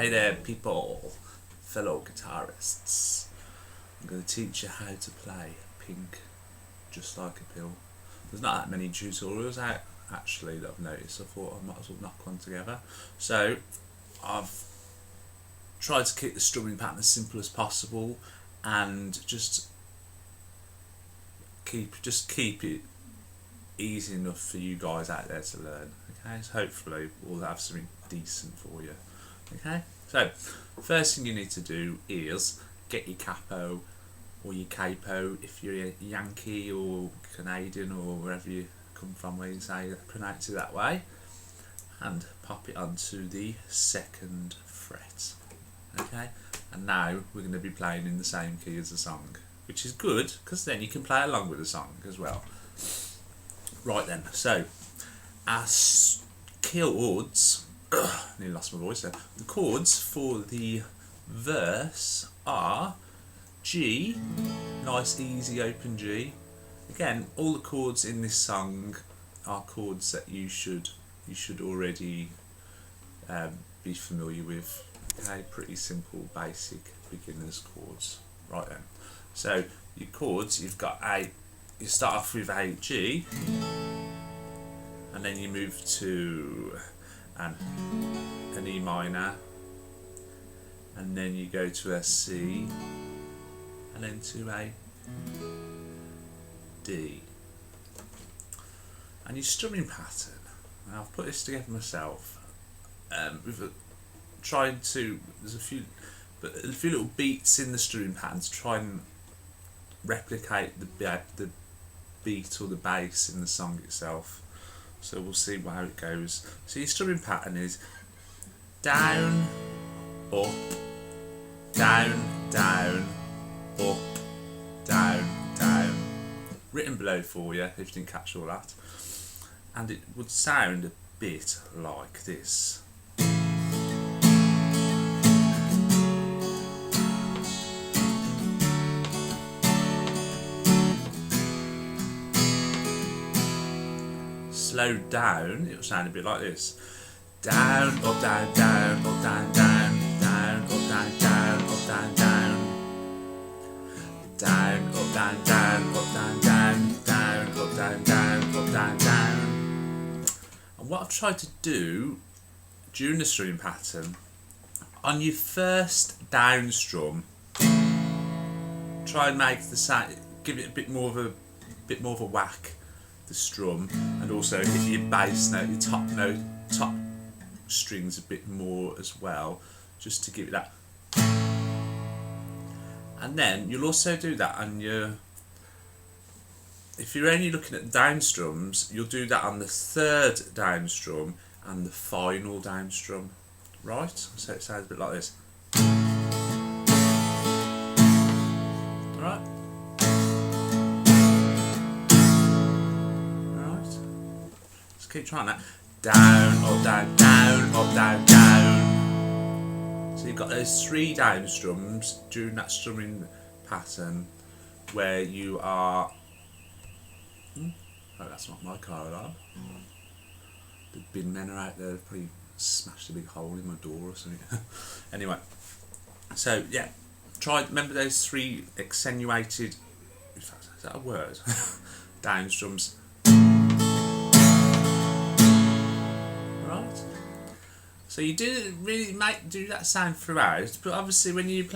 Hey there people, fellow guitarists. I'm going to teach you how to play Pink Just Like a Pill. There's not that many tutorials out actually that I've noticed. I thought I might as well knock one together. So I've tried to keep the strumming pattern as simple as possible and just keep it easy enough for you guys out there to learn. Okay, so hopefully we'll have something decent for you. Okay, so first thing you need to do is get your capo or your capo if you're a Yankee or Canadian or wherever you come from, where you say pronounce it that way, and pop it onto the 2nd fret. Okay, and now we're going to be playing in the same key as the song, which is good because then you can play along with the song as well. Right then, so our chords, nearly lost my voice there. The chords for the verse are G, nice easy open G. Again, all the chords in this song are chords that you should already be familiar with. Okay, pretty simple, basic beginners chords. Right then, so your chords, you start off with a G, and then you move to an E minor, and then you go to a C, and then to a D. And your strumming pattern, and I've put this together myself, there's a few little beats in the strumming pattern to try and replicate the beat or the bass in the song itself. So we'll see how it goes. So your strumming pattern is down, up, down, down, up, down, down. Written below for you if you didn't catch all that. And it would sound a bit like this. Slowed down, it'll sound a bit like this. Down, up, down, down, up, down, down, down, up, down, down, up, down, down. Down, up, down, down, up, down, down, down, up, down, down, up, down, down. And what I've tried to do during the strumming pattern, on your first down strum, try and make the sound, give it a bit more of a whack, the strum, and also hit your bass note, your top strings a bit more as well, just to give it that. And then you'll also do that on if you're only looking at down strums, you'll do that on the 3rd down strum and the final down strum, right? So it sounds a bit like this. Alright? Keep trying that. Down, up, down, down, up, down, down. So you've got those 3 down strums during that strumming pattern where you are. Oh, that's not my car alarm. The bin men are out there, they've probably smashed a big hole in my door or something. Anyway, so yeah, remember those 3 accentuated, in fact, is that a word? Down strums. So you didn't really do that sound throughout, but obviously when you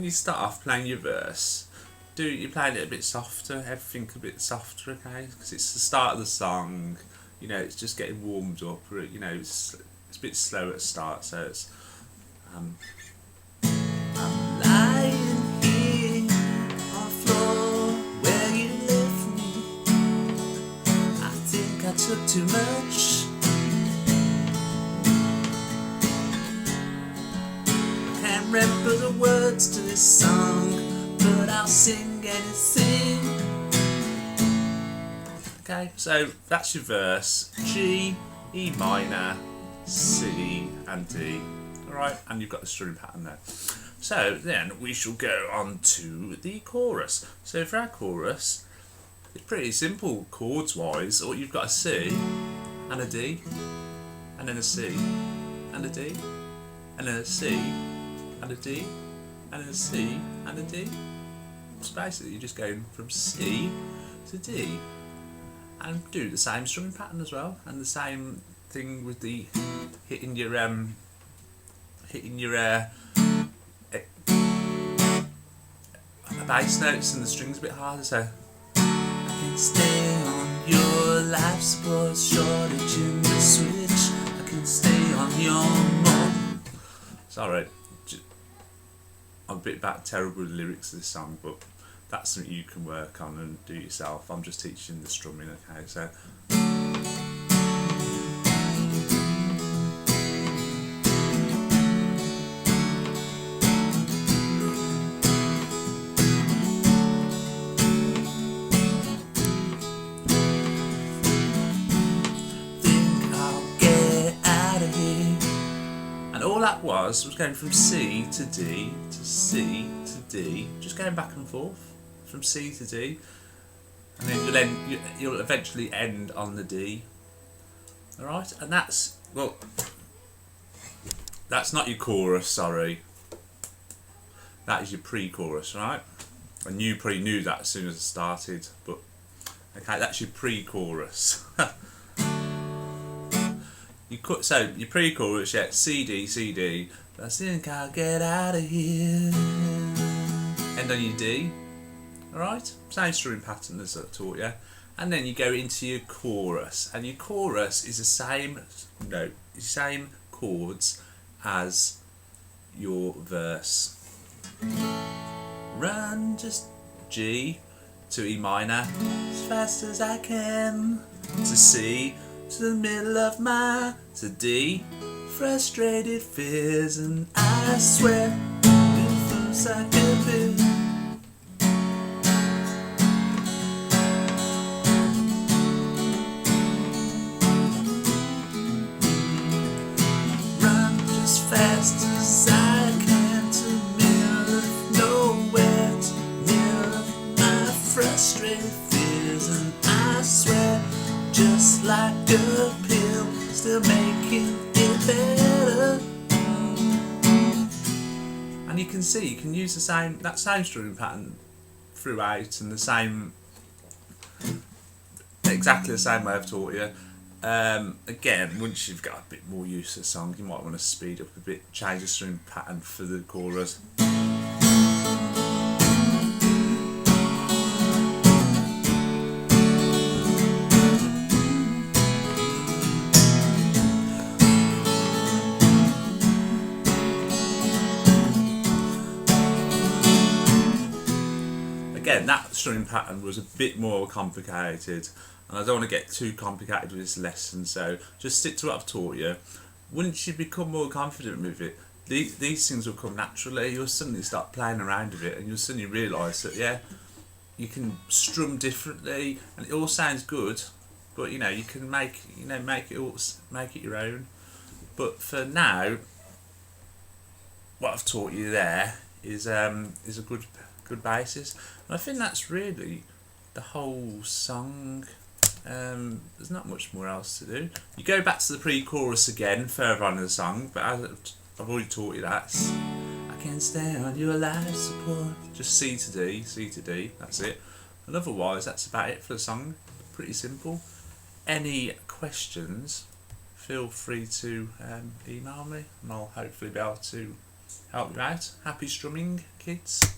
start off playing your verse, you play it a bit softer, everything a bit softer, okay? Because it's the start of the song, it's just getting warmed up, it's a bit slow at the start, so it's I'm lying here on the floor where you left me. I think I took too much. Remember the words to this song, but I'll sing anything. Okay, so that's your verse. G, E minor, C and D. Alright, and you've got the strumming pattern there. So then we shall go on to the chorus. So for our chorus, it's pretty simple chords wise. Or you've got a C and a D, and then a C and a D, and then a C, and a D, and then a C, and a D. So basically you're just going from C to D, and do the same strumming pattern as well, and the same thing with the hitting your bass notes and the strings a bit harder. So I can stay on your life support, shortage in the switch. I can stay on your mom. Sorry, I'm a bit terrible with the lyrics of this song, but that's something you can work on and do yourself. I'm just teaching the strumming, okay? So think I'll get out of here. And all that was going from C to D to C to D, just going back and forth from C to D, and then you'll eventually end on the D. All right, and that's not your chorus. Sorry, that is your pre-chorus, right? And you probably knew that as soon as it started, but okay, that's your pre-chorus. So your pre-chorus, yeah, C D C D. I think I'll get out of here. End on your D. Alright, same strumming pattern as I taught you, and then you go into your chorus, and your chorus is the same note, the same chords as your verse. Run just G to E minor as fast as I can, to C to the middle of my, to D, frustrated fears, and I swear it feels like a bit. Fast as I can to middle of nowhere, to middle of my frustrated fears, and I swear, just like a pill, still making it better. And you can see, you can use that same strumming pattern throughout, and exactly the same way I've taught you. Again, once you've got a bit more use of the song, you might want to speed up a bit, change the strumming pattern for the chorus. Again, that strumming pattern was a bit more complicated, and I don't want to get too complicated with this lesson, so just stick to what I've taught you. Once you become more confident with it, these things will come naturally. You'll suddenly start playing around with it, and you'll suddenly realise that, yeah, you can strum differently, and it all sounds good, but you can make it your own. But for now, what I've taught you there is a good basis, and I think that's really the whole song. There's not much more else to do. You go back to the pre-chorus again further on in the song, but I've already taught you that. I can't stay on your life support. Just C to D, C to D, that's it. And otherwise, that's about it for the song. Pretty simple. Any questions, feel free to email me, and I'll hopefully be able to help you out. Happy strumming, kids.